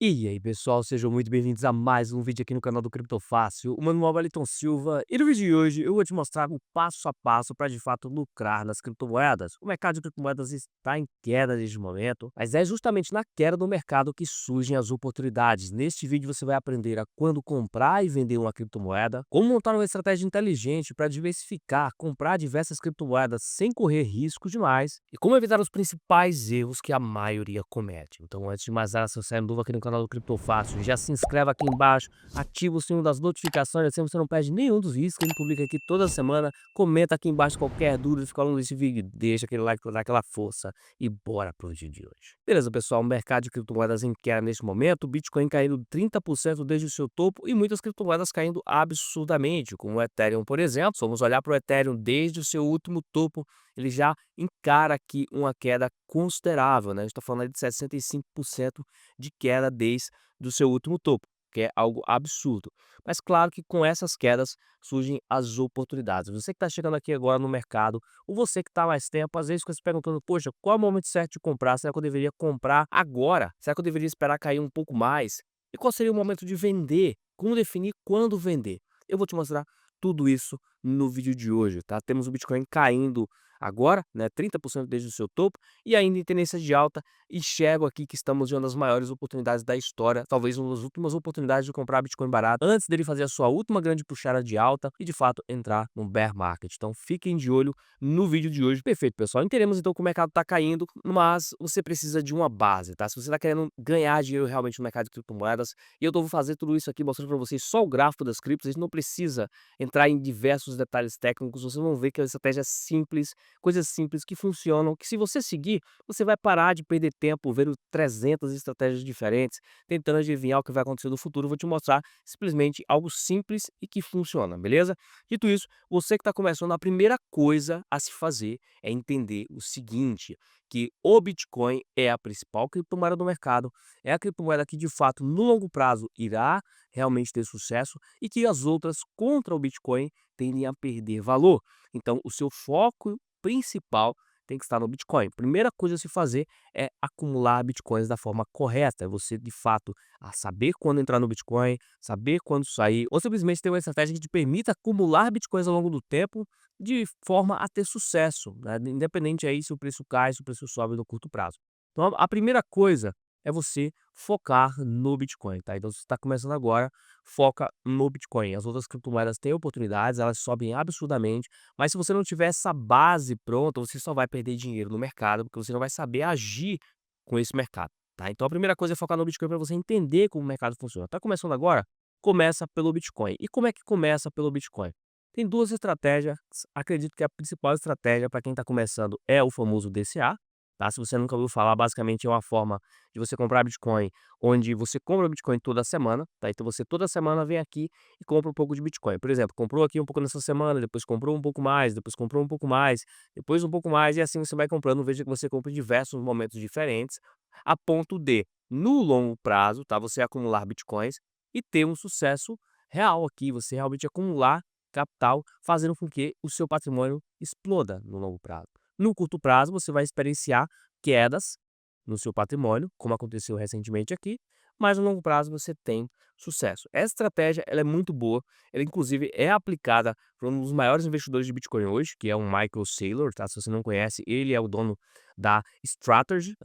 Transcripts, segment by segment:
E aí, pessoal, sejam muito bem-vindos a mais um vídeo aqui no canal do Criptofácil. O meu nome é Wellington Silva e no vídeo de hoje eu vou te mostrar o passo a passo para de fato lucrar nas criptomoedas. O mercado de criptomoedas está em queda neste momento, mas é justamente na queda do mercado que surgem as oportunidades. Neste vídeo você vai aprender a quando comprar e vender uma criptomoeda, como montar uma estratégia inteligente para diversificar, comprar diversas criptomoedas sem correr risco demais e como evitar os principais erros que a maioria comete. Então, antes de mais nada, se você é novo aqui no canal do Criptofácil, já se inscreve aqui embaixo, ativa o sininho das notificações, assim você não perde nenhum dos vídeos que a gente publica aqui toda semana. Comenta aqui embaixo qualquer dúvida, fica falando desse vídeo, deixa aquele like para dar aquela força e bora pro vídeo de hoje. Beleza, pessoal, o mercado de criptomoedas em queda neste momento, o Bitcoin caindo 30% desde o seu topo e muitas criptomoedas caindo absurdamente, como o Ethereum, por exemplo. Se vamos olhar para o Ethereum desde o seu último topo, ele já encara aqui uma queda considerável, né? A gente está falando aí de 65% de queda desde do seu último topo, que é algo absurdo. Mas claro que com essas quedas surgem as oportunidades. Você que está chegando aqui agora no mercado, ou você que está há mais tempo, às vezes fica se perguntando, poxa, qual é o momento certo de comprar? Será que eu deveria comprar agora? Será que eu deveria esperar cair um pouco mais? E qual seria o momento de vender? Como definir quando vender? Eu vou te mostrar tudo isso no vídeo de hoje, tá? Temos o Bitcoin caindo agora, né, 30% desde o seu topo e ainda em tendência de alta. Enxergo aqui que estamos diante das maiores oportunidades da história, talvez uma das últimas oportunidades de comprar Bitcoin barato, antes dele fazer a sua última grande puxada de alta e de fato entrar no bear market. Então fiquem de olho no vídeo de hoje. Perfeito, pessoal. Entendemos então que o mercado está caindo, mas você precisa de uma base, tá? Se você está querendo ganhar dinheiro realmente no mercado de criptomoedas, e eu vou fazer tudo isso aqui mostrando para vocês só o gráfico das criptos, a gente não precisa entrar em diversos detalhes técnicos, vocês vão ver que é uma estratégia simples, coisas simples que funcionam, que se você seguir, você vai parar de perder tempo vendo 300 estratégias diferentes, tentando adivinhar o que vai acontecer no futuro. Eu vou te mostrar simplesmente algo simples e que funciona, beleza? Dito isso, você que está começando, a primeira coisa a se fazer é entender o seguinte, que o Bitcoin é a principal criptomoeda do mercado, é a criptomoeda que de fato no longo prazo irá realmente ter sucesso e que as outras contra o Bitcoin tendem a perder valor. Então, o seu foco principal tem que estar no Bitcoin. Primeira coisa a se fazer é acumular Bitcoins da forma correta. É você, de fato, a saber quando entrar no Bitcoin, saber quando sair, ou simplesmente ter uma estratégia que te permita acumular Bitcoins ao longo do tempo de forma a ter sucesso, né? Independente aí se o preço cai, se o preço sobe no curto prazo. Então, a primeira coisa é você focar no Bitcoin, tá? Então, se você está começando agora, foca no Bitcoin. As outras criptomoedas têm oportunidades, elas sobem absurdamente, mas se você não tiver essa base pronta, você só vai perder dinheiro no mercado, porque você não vai saber agir com esse mercado, tá? Então, a primeira coisa é focar no Bitcoin para você entender como o mercado funciona. Tá começando agora? Começa pelo Bitcoin. E como é que começa pelo Bitcoin? Tem duas estratégias, acredito que a principal estratégia para quem está começando é o famoso DCA, tá? Se você nunca ouviu falar, basicamente é uma forma de você comprar Bitcoin, onde você compra Bitcoin toda semana, tá? Então você toda semana vem aqui e compra um pouco de Bitcoin. Por exemplo, comprou aqui um pouco nessa semana, depois comprou um pouco mais, depois comprou um pouco mais, depois um pouco mais, e assim você vai comprando. Veja que você compra em diversos momentos diferentes, a ponto de, no longo prazo, tá? Você acumular Bitcoins e ter um sucesso real aqui, você realmente acumular capital, fazendo com que o seu patrimônio exploda no longo prazo. No curto prazo, você vai experienciar quedas no seu patrimônio, como aconteceu recentemente aqui, mas no longo prazo você tem sucesso. Essa estratégia ela é muito boa, ela inclusive é aplicada por um dos maiores investidores de Bitcoin hoje, que é o Michael Saylor, tá? Se você não conhece, ele é o dono da Strategy,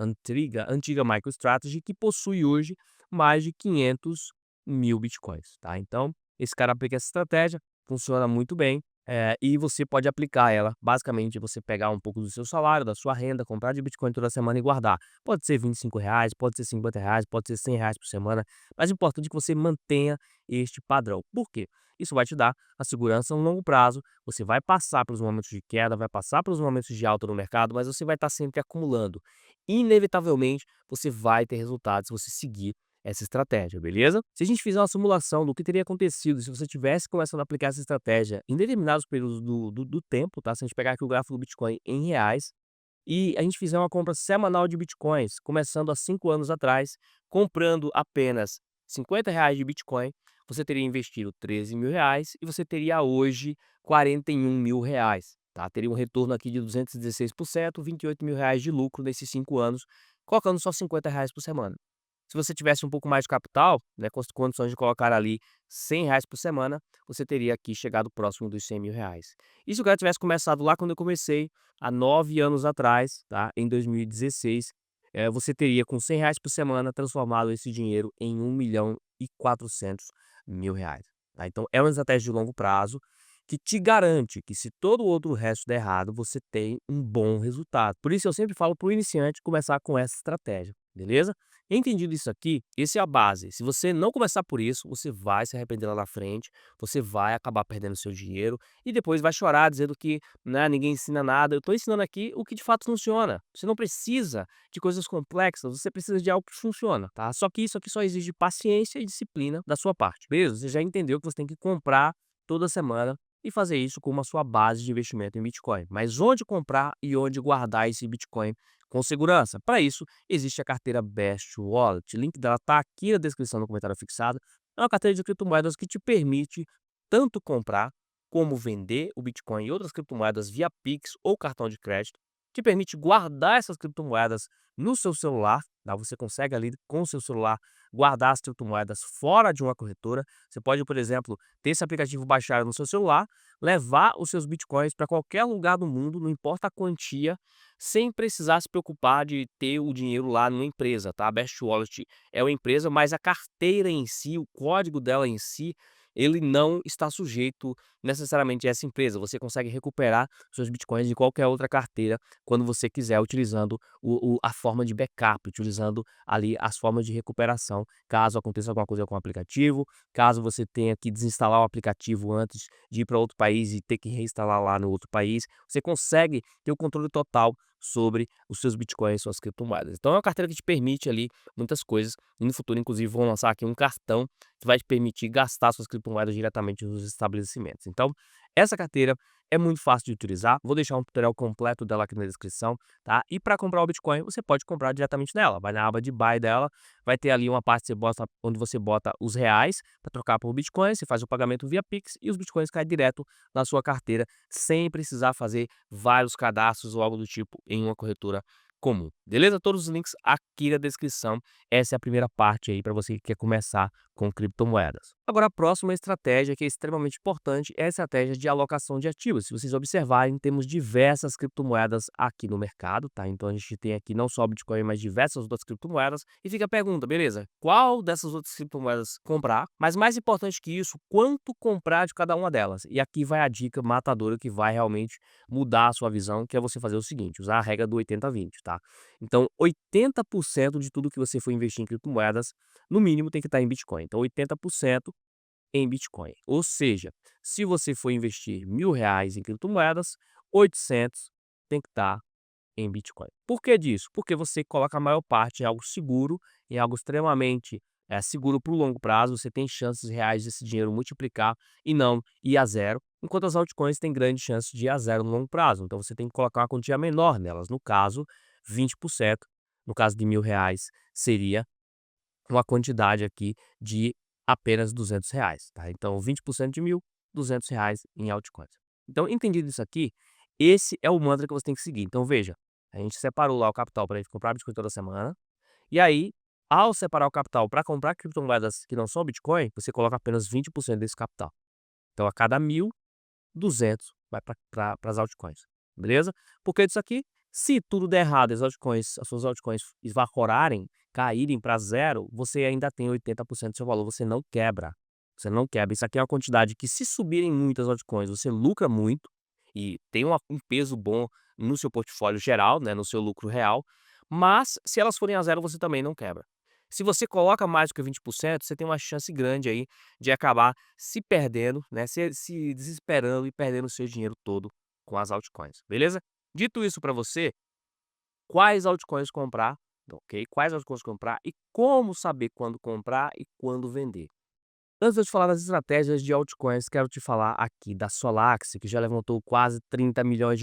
antiga MicroStrategy, que possui hoje mais de 500 mil Bitcoins, tá? Então, esse cara aplica essa estratégia, funciona muito bem. E você pode aplicar ela, basicamente, você pegar um pouco do seu salário, da sua renda, comprar de Bitcoin toda semana e guardar. Pode ser R$ 25, pode ser R$ 50, pode ser R$ 100 por semana, mas é importante que você mantenha este padrão. Por quê? Isso vai te dar a segurança no longo prazo, você vai passar pelos momentos de queda, vai passar pelos momentos de alta no mercado, mas você vai estar sempre acumulando. Inevitavelmente, você vai ter resultados se você seguir essa estratégia, beleza? Se a gente fizer uma simulação do que teria acontecido se você tivesse começando a aplicar essa estratégia em determinados períodos do tempo, tá? Se a gente pegar aqui o gráfico do Bitcoin em reais e a gente fizer uma compra semanal de Bitcoins, começando há 5 anos atrás, comprando apenas R$ 50 de Bitcoin, você teria investido R$ 13.000 e você teria hoje R$ 41.000, tá? Teria um retorno aqui de 216%, R$ 28.000 de lucro nesses 5 anos, colocando só R$ 50 por semana. Se você tivesse um pouco mais de capital, né, com as condições de colocar ali R$ 100 por semana, você teria aqui chegado próximo dos R$ 100.000. E se o cara tivesse começado lá quando eu comecei, há 9 anos atrás, tá, em 2016, você teria com R$ 100 por semana transformado esse dinheiro em R$ 1.400.000, tá. Então é uma estratégia de longo prazo que te garante que se todo o outro resto der errado, você tem um bom resultado. Por isso eu sempre falo para o iniciante começar com essa estratégia, beleza? Entendido isso aqui, essa é a base. Se você não começar por isso, você vai se arrepender lá na frente, você vai acabar perdendo seu dinheiro e depois vai chorar dizendo que, né, ninguém ensina nada. Eu estou ensinando aqui o que de fato funciona. Você não precisa de coisas complexas, você precisa de algo que funciona, tá? Só que isso aqui só exige paciência e disciplina da sua parte, beleza? Você já entendeu que você tem que comprar toda semana e fazer isso como a sua base de investimento em Bitcoin. Mas onde comprar e onde guardar esse Bitcoin com segurança? Para isso, existe a carteira Best Wallet. O link dela está aqui na descrição no comentário fixado. É uma carteira de criptomoedas que te permite tanto comprar como vender o Bitcoin e outras criptomoedas via Pix ou cartão de crédito. Te permite guardar essas criptomoedas no seu celular. Tá? Você consegue ali com o seu celular guardar as criptomoedas fora de uma corretora. Você pode, por exemplo, ter esse aplicativo baixado no seu celular, levar os seus bitcoins para qualquer lugar do mundo, não importa a quantia, sem precisar se preocupar de ter o dinheiro lá numa empresa, tá? A Best Wallet é uma empresa, mas a carteira em si, o código dela em si, ele não está sujeito necessariamente a essa empresa. Você consegue recuperar seus bitcoins de qualquer outra carteira quando você quiser, utilizando a forma de backup, utilizando ali as formas de recuperação, caso aconteça alguma coisa com o aplicativo, caso você tenha que desinstalar o aplicativo antes de ir para outro país e ter que reinstalar lá no outro país, você consegue ter o controle total sobre os seus bitcoins, suas criptomoedas. Então é uma carteira que te permite ali muitas coisas, e no futuro inclusive vão lançar aqui um cartão que vai te permitir gastar suas criptomoedas diretamente nos estabelecimentos. Então, essa carteira é muito fácil de utilizar, vou deixar um tutorial completo dela aqui na descrição, tá? E para comprar o Bitcoin, você pode comprar diretamente nela, vai na aba de Buy dela, vai ter ali uma parte que onde você bota os reais para trocar por Bitcoin, você faz o pagamento via Pix e os Bitcoins caem direto na sua carteira, sem precisar fazer vários cadastros ou algo do tipo em uma corretora comum. Beleza? Todos os links aqui na descrição. Essa é a primeira parte aí para você que quer começar com criptomoedas. Agora, a próxima estratégia que é extremamente importante é a estratégia de alocação de ativos. Se vocês observarem, temos diversas criptomoedas aqui no mercado, tá? Então a gente tem aqui não só o Bitcoin, mas diversas outras criptomoedas. E fica a pergunta, beleza? Qual dessas outras criptomoedas comprar? Mas mais importante que isso, quanto comprar de cada uma delas? E aqui vai a dica matadora que vai realmente mudar a sua visão, que é você fazer o seguinte, usar a regra do 80-20, tá? Então, 80% de tudo que você for investir em criptomoedas, no mínimo tem que estar em Bitcoin. Então, 80% em Bitcoin. Ou seja, se você for investir R$ 1.000 em criptomoedas, 800 tem que estar em Bitcoin. Por que disso? Porque você coloca a maior parte em algo seguro, em algo extremamente seguro para o longo prazo, você tem chances reais desse dinheiro multiplicar e não ir a zero, enquanto as altcoins têm grandes chances de ir a zero no longo prazo. Então você tem que colocar uma quantia menor nelas, no caso, 20%. No caso de R$ 1.000, seria uma quantidade aqui de apenas R$ 200, tá? Então 20% de 1.000, R$ 200 em altcoins. Então, entendido isso aqui, esse é o mantra que você tem que seguir. Então veja, a gente separou lá o capital para a gente comprar Bitcoin toda semana, e aí, ao separar o capital para comprar criptomoedas que não são Bitcoin, você coloca apenas 20% desse capital. Então a cada 1.000, 200 vai para as altcoins, beleza? Por que disso aqui? Se tudo der errado, as suas altcoins evaporarem, caírem para zero, você ainda tem 80% do seu valor, você não quebra. Você não quebra. Isso aqui é uma quantidade que, se subirem muitas altcoins, você lucra muito e tem um peso bom no seu portfólio geral, né, no seu lucro real, mas se elas forem a zero, você também não quebra. Se você coloca mais do que 20%, você tem uma chance grande aí de acabar se perdendo, né, se desesperando e perdendo o seu dinheiro todo com as altcoins, beleza? Dito isso para você, quais altcoins comprar, ok? Quais altcoins comprar e como saber quando comprar e quando vender. Antes de eu te falar das estratégias de altcoins, quero te falar aqui da Solax, que já levantou quase US$ 30 milhões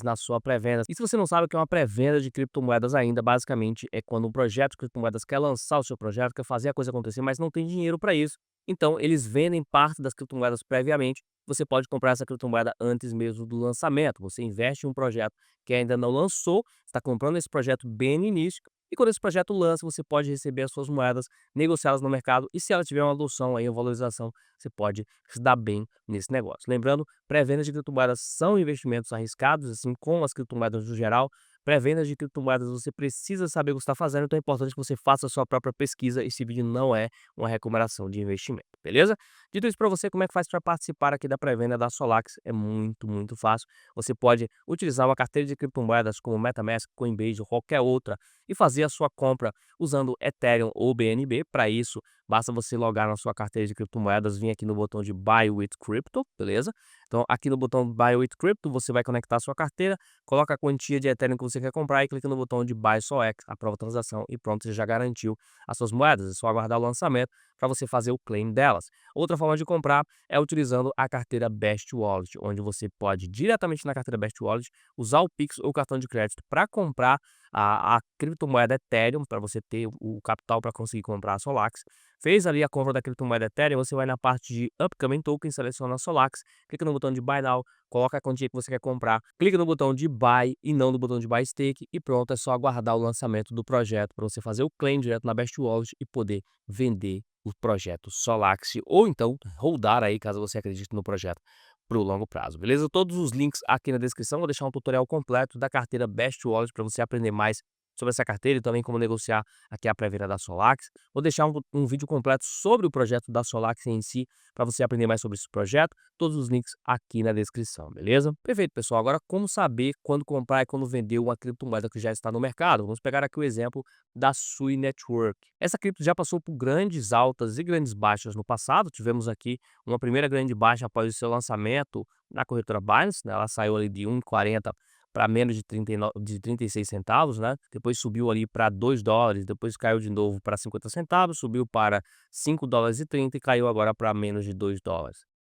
na sua pré-venda. E se você não sabe o que é uma pré-venda de criptomoedas ainda, basicamente é quando um projeto de criptomoedas quer lançar o seu projeto, quer fazer a coisa acontecer, mas não tem dinheiro para isso. Então, eles vendem parte das criptomoedas previamente. Você pode comprar essa criptomoeda antes mesmo do lançamento. Você investe em um projeto que ainda não lançou, está comprando esse projeto bem no início, E quando esse projeto lança, você pode receber as suas moedas, negociá-las no mercado e se ela tiver uma adoção aí, uma valorização, você pode se dar bem nesse negócio. Lembrando, pré-vendas de criptomoedas são investimentos arriscados, assim como as criptomoedas no geral. Pré-vendas de criptomoedas você precisa saber o que está fazendo, então é importante que você faça a sua própria pesquisa. Esse vídeo não é uma recomendação de investimento, beleza? Dito isso para você, como é que faz para participar aqui da pré-venda da Solax? É muito, muito fácil. Você pode utilizar uma carteira de criptomoedas como MetaMask, Coinbase ou qualquer outra e fazer a sua compra usando Ethereum ou BNB. Para isso, basta você logar na sua carteira de criptomoedas, vir aqui no botão de Buy with Crypto, beleza? Então, aqui no botão Buy with Crypto, você vai conectar a sua carteira, coloca a quantia de Ethereum que você quer comprar e clica no botão de Buy SOX, aprova a transação e pronto, você já garantiu as suas moedas. É só aguardar o lançamento para você fazer o claim delas. Outra forma de comprar é utilizando a carteira Best Wallet, onde você pode diretamente na carteira Best Wallet usar o Pix ou cartão de crédito para comprar a criptomoeda Ethereum, para você ter o capital para conseguir comprar a Solax. Fez ali a compra da criptomoeda Ethereum, você vai na parte de Upcoming Token, seleciona a Solax, clica no botão de Buy Now, coloca a quantia que você quer comprar, clica no botão de Buy e não no botão de Buy Stake e pronto, é só aguardar o lançamento do projeto para você fazer o claim direto na Best Wallet e poder vender o projeto Solax ou então holdar aí, caso você acredite no projeto para o longo prazo, beleza? Todos os links aqui na descrição, vou deixar um tutorial completo da carteira Best Wallet para você aprender mais sobre essa carteira e também como negociar aqui a pré-venda da Solax. Vou deixar um vídeo completo sobre o projeto da Solax em si, para você aprender mais sobre esse projeto. Todos os links aqui na descrição, beleza? Perfeito, pessoal. Agora, como saber quando comprar e quando vender uma criptomoeda que já está no mercado? Vamos pegar aqui o exemplo da Sui Network. Essa cripto já passou por grandes altas e grandes baixas no passado. Tivemos aqui uma primeira grande baixa após o seu lançamento na corretora Binance, né? Ela saiu ali de 1,40 para menos de 36 centavos, né? Depois subiu ali para $2, depois caiu de novo para 50 centavos, subiu para $5,30 e caiu agora para menos de $2.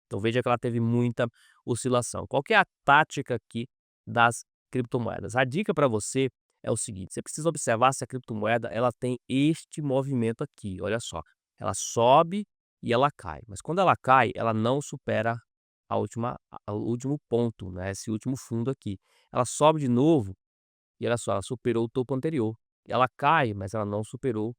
Então veja que ela teve muita oscilação. Qual que é a tática aqui das criptomoedas? A dica para você é o seguinte: você precisa observar se a criptomoeda ela tem este movimento aqui. Olha só, ela sobe e ela cai, mas quando ela cai, ela não supera o último ponto, né? Esse último fundo aqui. Ela sobe de novo e olha só, ela superou o topo anterior. Ela cai, mas ela não superou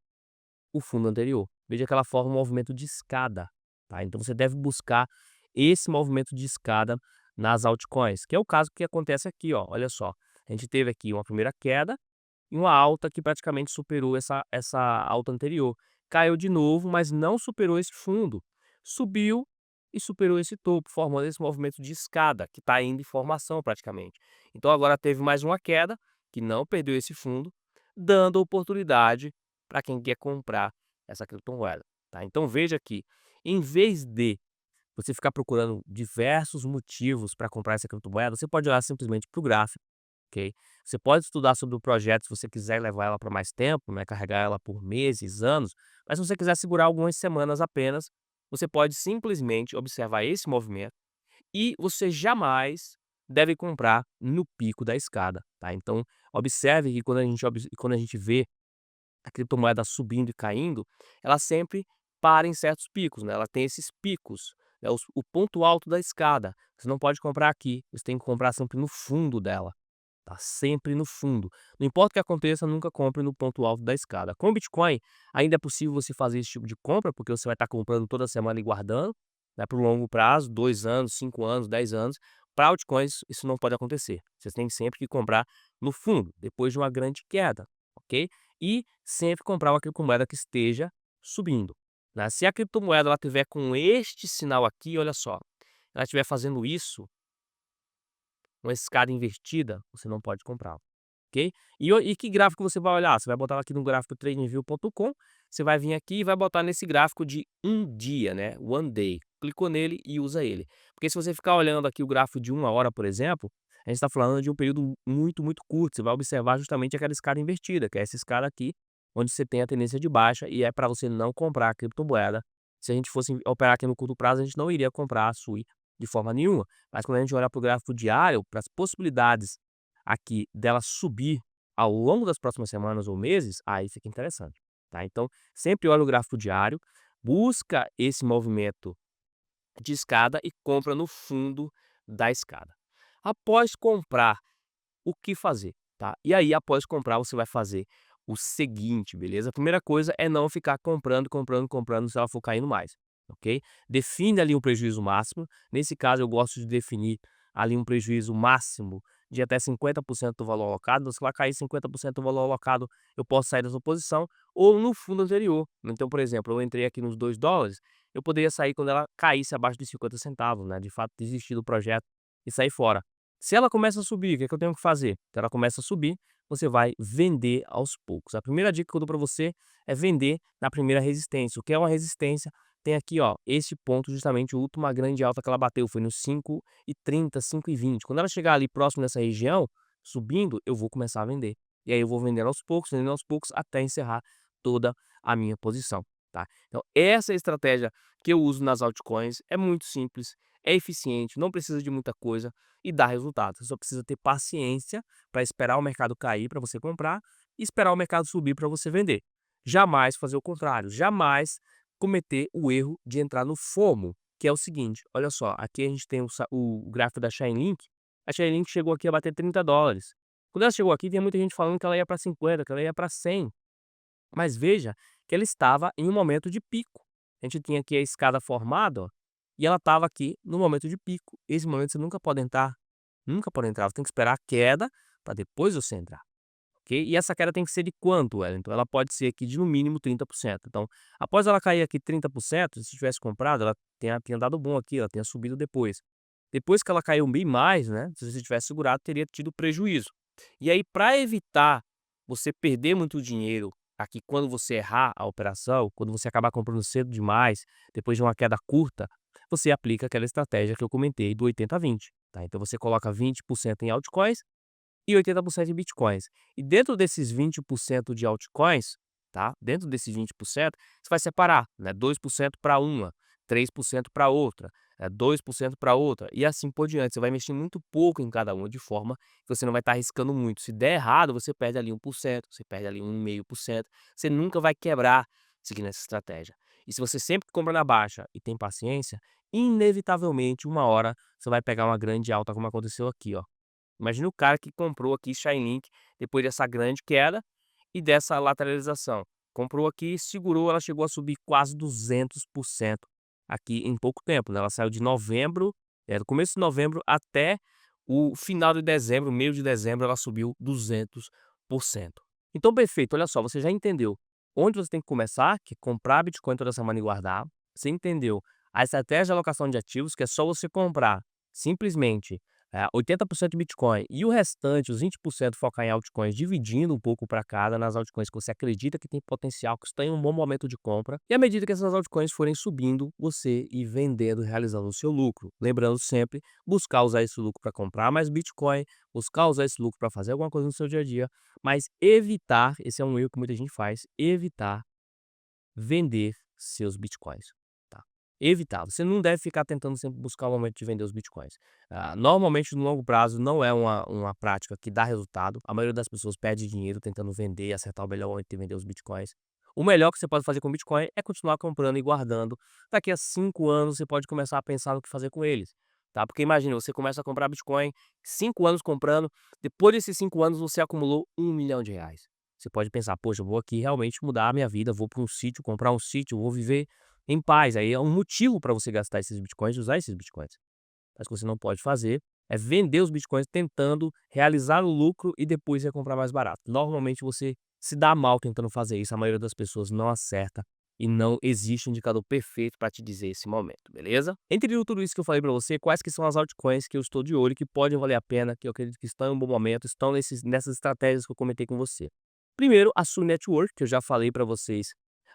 o fundo anterior. Veja que ela forma um movimento de escada, tá? Então você deve buscar esse movimento de escada nas altcoins, que é o caso que acontece aqui, ó. Olha só, a gente teve aqui uma primeira queda e uma alta que praticamente superou essa alta anterior. Caiu de novo, mas não superou esse fundo. Subiu e superou esse topo, formando esse movimento de escada, que está indo em formação praticamente. Então agora teve mais uma queda, que não perdeu esse fundo, dando oportunidade para quem quer comprar essa criptomoeda, tá? Então veja que, em vez de você ficar procurando diversos motivos para comprar essa criptomoeda, você pode olhar simplesmente para o gráfico, ok? Você pode estudar sobre o projeto se você quiser levar ela para mais tempo, né, carregar ela por meses, anos, mas se você quiser segurar algumas semanas apenas, você pode simplesmente observar esse movimento e você jamais deve comprar no pico da escada, tá? Então, observe que quando a gente vê a criptomoeda subindo e caindo, ela sempre para em certos picos, né? Ela tem esses picos, né? O ponto alto da escada. Você não pode comprar aqui, você tem que comprar sempre no fundo dela. Tá sempre no fundo. Não importa o que aconteça, nunca compre no ponto alto da escada. Com o Bitcoin, ainda é possível você fazer esse tipo de compra, porque você vai estar comprando toda semana e guardando, né, para o longo prazo, 2 anos, 5 anos, 10 anos. Para altcoins, isso não pode acontecer. Você tem sempre que comprar no fundo, depois de uma grande queda, ok? E sempre comprar uma criptomoeda que esteja subindo, né? Se a criptomoeda ela tiver com este sinal aqui, olha só, ela estiver fazendo isso, uma escada invertida, você não pode comprar, ok? E que gráfico você vai olhar? Você vai botar aqui no gráfico tradingview.com, você vai vir aqui e vai botar nesse gráfico de um dia, né? One day. Clicou nele e usa ele. Porque se você ficar olhando aqui o gráfico de 1 hora, por exemplo, a gente está falando de um período muito, muito curto. Você vai observar justamente aquela escada invertida, que é essa escada aqui, onde você tem a tendência de baixa e é para você não comprar a criptomoeda. Se a gente fosse operar aqui no curto prazo, a gente não iria comprar a SUI de forma nenhuma. Mas quando a gente olhar para o gráfico diário, para as possibilidades aqui dela subir ao longo das próximas semanas ou meses, aí fica interessante, tá? Então, sempre olha o gráfico diário, busca esse movimento de escada e compra no fundo da escada. Após comprar, o que fazer, tá? E aí, após comprar, você vai fazer o seguinte, beleza? A primeira coisa é não ficar comprando, comprando, comprando se ela for caindo mais, ok? Define ali um prejuízo máximo. Nesse caso, eu gosto de definir ali um prejuízo máximo de até 50% do valor alocado. Se ela cair 50% do valor alocado, eu posso sair dessa posição ou no fundo anterior. Então, por exemplo, eu entrei aqui nos $2, eu poderia sair quando ela caísse abaixo de 50 centavos, né? De fato, desistir do projeto e sair fora. Se ela começa a subir, o que é que eu tenho que fazer? Se ela começa a subir, você vai vender aos poucos. A primeira dica que eu dou para você é vender na primeira resistência. O que é uma resistência? Tem aqui, ó, esse ponto justamente, a última grande alta que ela bateu foi no 5,30, 5,20. Quando ela chegar ali próximo dessa região, subindo, eu vou começar a vender. E aí eu vou vendendo aos poucos até encerrar toda a minha posição, tá? Então, essa é a estratégia que eu uso nas altcoins. É muito simples, é eficiente, não precisa de muita coisa e dá resultado. Você só precisa ter paciência para esperar o mercado cair para você comprar e esperar o mercado subir para você vender. Jamais fazer o contrário, jamais cometer o erro de entrar no FOMO, que é o seguinte, olha só, aqui a gente tem o gráfico da Chainlink. A Chainlink chegou aqui a bater $30. Quando ela chegou aqui, tem muita gente falando que ela ia para 50, que ela ia para 100, mas veja que ela estava em um momento de pico. A gente tinha aqui a escada formada, ó, e ela estava aqui no momento de pico. Esse momento você nunca pode entrar, nunca pode entrar, você tem que esperar a queda para depois você entrar, ok? E essa queda tem que ser de quanto, Wellington? Ela pode ser aqui de no mínimo 30%. Então, após ela cair aqui 30%, se tivesse comprado, ela tinha dado bom aqui, ela tinha subido depois. Depois que ela caiu bem mais, né, se você tivesse segurado, teria tido prejuízo. E aí, para evitar você perder muito dinheiro aqui quando você errar a operação, quando você acabar comprando cedo demais, depois de uma queda curta, você aplica aquela estratégia que eu comentei do 80-20, tá? Então você coloca 20% em altcoins e 80% em bitcoins. E dentro desses 20% de altcoins, tá? Dentro desses 20%, você vai separar, né? 2% para uma, 3% para outra, 2% para outra, e assim por diante. Você vai mexer muito pouco em cada uma, de forma que você não vai estar arriscando muito. Se der errado, você perde ali 1%, você perde ali 1,5%. Você nunca vai quebrar seguindo essa estratégia. E se você sempre compra na baixa e tem paciência, inevitavelmente, uma hora, você vai pegar uma grande alta, como aconteceu aqui, ó. Imagina o cara que comprou aqui Chainlink depois dessa grande queda e dessa lateralização. Comprou aqui, segurou, ela chegou a subir quase 200% aqui em pouco tempo, né? Ela saiu de novembro, do começo de novembro até o final de dezembro, meio de dezembro, ela subiu 200%. Então, perfeito, olha só, você já entendeu onde você tem que começar, que é comprar Bitcoin toda semana e guardar. Você entendeu a estratégia de alocação de ativos, que é só você comprar simplesmente 80% de Bitcoin e o restante, os 20% focar em altcoins, dividindo um pouco para cada nas altcoins que você acredita que tem potencial, que está em um bom momento de compra. E à medida que essas altcoins forem subindo, você ir vendendo, realizando o seu lucro. Lembrando sempre, buscar usar esse lucro para comprar mais Bitcoin, buscar usar esse lucro para fazer alguma coisa no seu dia a dia, mas evitar, esse é um erro que muita gente faz, evitar vender seus bitcoins, tá? Evitar. Você não deve ficar tentando sempre buscar o momento de vender os bitcoins. Normalmente, no longo prazo, não é uma prática que dá resultado. A maioria das pessoas perde dinheiro tentando vender e acertar o melhor momento de vender os bitcoins. O melhor que você pode fazer com Bitcoin é continuar comprando e guardando. Daqui a 5 anos, você pode começar a pensar no que fazer com eles, tá? Porque imagina, você começa a comprar Bitcoin, 5 anos comprando, depois desses 5 anos você acumulou R$ 1 milhão. Você pode pensar: "Poxa, eu vou aqui realmente mudar a minha vida, vou para um sítio, comprar um sítio, vou viver em paz". Aí é um motivo para você gastar esses bitcoins e usar esses bitcoins. Mas o que você não pode fazer é vender os bitcoins tentando realizar o lucro e depois comprar mais barato. Normalmente você se dá mal tentando fazer isso, a maioria das pessoas não acerta e não existe um indicador perfeito para te dizer esse momento, beleza? Entre tudo isso que eu falei para você, quais que são as altcoins que eu estou de olho, que podem valer a pena, que eu acredito que estão em um bom momento, estão nessas estratégias que eu comentei com você. Primeiro, a Sui Network, que eu já falei para vocês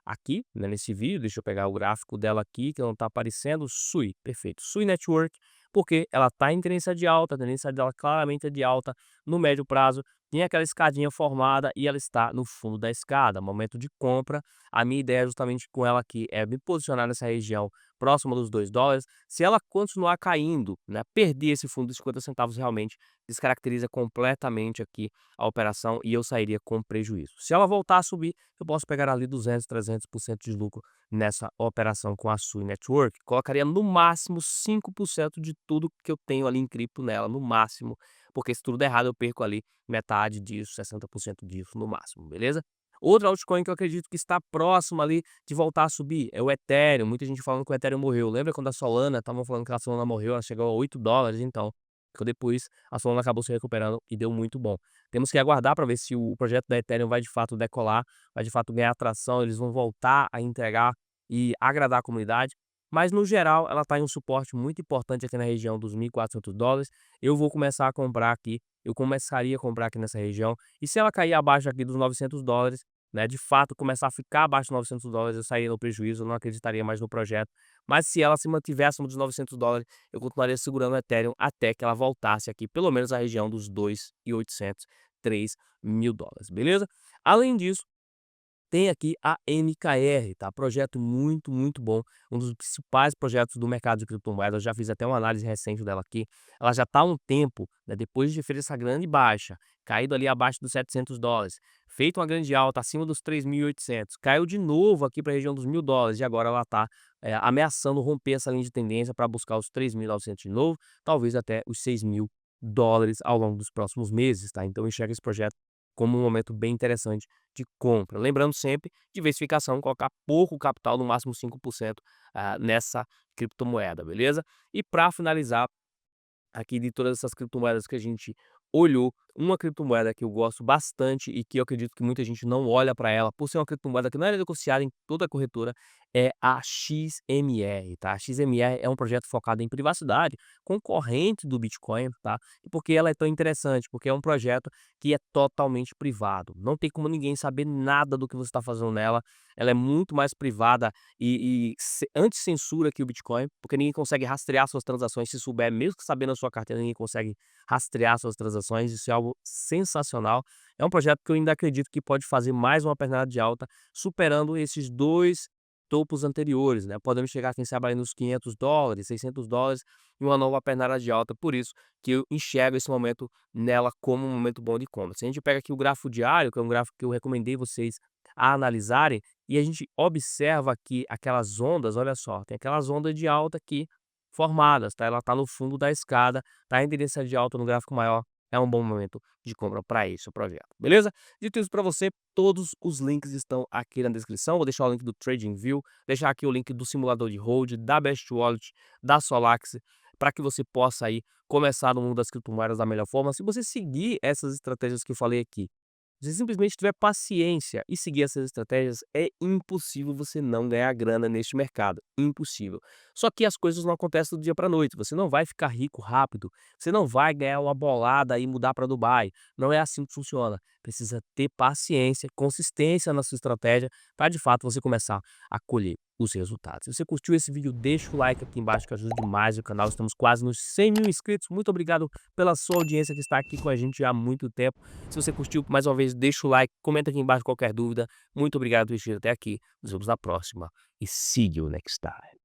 aqui, né, nesse vídeo. Deixa eu pegar o gráfico dela aqui, que não está aparecendo. Sui, perfeito. Sui Network, porque ela está em tendência de alta, a tendência dela claramente é de alta no médio prazo. Tem aquela escadinha formada e ela está no fundo da escada, momento de compra. A minha ideia justamente com ela aqui é me posicionar nessa região próxima dos $2. Se ela continuar caindo, né, perder esse fundo de 50 centavos, realmente descaracteriza completamente aqui a operação e eu sairia com prejuízo. Se ela voltar a subir, eu posso pegar ali 200, 300% de lucro nessa operação com a Sui Network. Colocaria no máximo 5% de tudo que eu tenho ali em cripto nela, no máximo, porque se tudo der errado eu perco ali metade disso, 60% disso no máximo, beleza? Outra altcoin que eu acredito que está próxima ali de voltar a subir é o Ethereum, muita gente falando que o Ethereum morreu. Lembra quando a Solana estavam falando que a Solana morreu, ela chegou a $8, então, depois a Solana acabou se recuperando e deu muito bom. Temos que aguardar para ver se o projeto da Ethereum vai de fato decolar, vai de fato ganhar atração, eles vão voltar a entregar e agradar a comunidade, mas no geral ela está em um suporte muito importante aqui na região dos $1.400. Eu vou começar a comprar aqui, eu começaria a comprar aqui nessa região, e se ela cair abaixo aqui dos $900, né, de fato começar a ficar abaixo dos $900, eu sairia no prejuízo, eu não acreditaria mais no projeto. Mas se ela se mantiver acima dos $900, eu continuaria segurando o Ethereum até que ela voltasse aqui, pelo menos à região dos 2.800, $3.000, beleza? Além disso, tem aqui a MKR, tá? Projeto muito, muito bom, um dos principais projetos do mercado de criptomoedas. Eu já fiz até uma análise recente dela aqui. Ela já está há um tempo, né, depois de fez essa grande baixa, caído ali abaixo dos $700, feito uma grande alta acima dos 3.800, caiu de novo aqui para a região dos $1.000 e agora ela está ameaçando romper essa linha de tendência para buscar os 3.900 de novo, talvez até os $6.000 ao longo dos próximos meses, tá? Então enxerga esse projeto como um momento bem interessante de compra. Lembrando sempre, diversificação, colocar pouco capital, no máximo 5%, nessa criptomoeda, beleza? E para finalizar, aqui de todas essas criptomoedas que a gente olhou, uma criptomoeda que eu gosto bastante e que eu acredito que muita gente não olha para ela, por ser uma criptomoeda que não é negociada em toda a corretora, é a XMR, tá? A XMR é um projeto focado em privacidade, concorrente do Bitcoin, tá? E por que ela é tão interessante? Porque é um projeto que é totalmente privado. Não tem como ninguém saber nada do que você está fazendo nela. Ela é muito mais privada e anti-censura que o Bitcoin, porque ninguém consegue rastrear suas transações. Se souber, mesmo que sabendo a sua carteira, ninguém consegue rastrear suas transações. Isso é algo sensacional. É um projeto que eu ainda acredito que pode fazer mais uma pernada de alta, superando esses dois topos anteriores, né? Podemos chegar, quem sabe, aí nos $500, $600 e uma nova pernada de alta. Por isso que eu enxergo esse momento nela como um momento bom de compra. Se a gente pega aqui o gráfico diário, que é um gráfico que eu recomendei vocês a analisarem, e a gente observa aqui aquelas ondas, olha só, tem aquelas ondas de alta aqui formadas, tá? Ela está no fundo da escada, tá em tendência de alta no gráfico maior, é um bom momento de compra para esse projeto, beleza? Dito isso para você, todos os links estão aqui na descrição. Vou deixar o link do TradingView, deixar aqui o link do simulador de hold, da Best Wallet, da Solax, para que você possa aí começar no mundo das criptomoedas da melhor forma. Se você seguir essas estratégias que eu falei aqui, se simplesmente tiver paciência e seguir essas estratégias, é impossível você não ganhar grana neste mercado, impossível. Só que as coisas não acontecem do dia para noite, você não vai ficar rico rápido, você não vai ganhar uma bolada e mudar para Dubai, não é assim que funciona. Precisa ter paciência, consistência na sua estratégia, para de fato você começar a colher os resultados. Se você curtiu esse vídeo, deixa o like aqui embaixo que ajuda demais o canal, estamos quase nos 100.000 inscritos. Muito obrigado pela sua audiência que está aqui com a gente há muito tempo. Se você curtiu, mais uma vez, deixa o like, comenta aqui embaixo qualquer dúvida. Muito obrigado por assistir até aqui. Nos vemos na próxima e see you next time.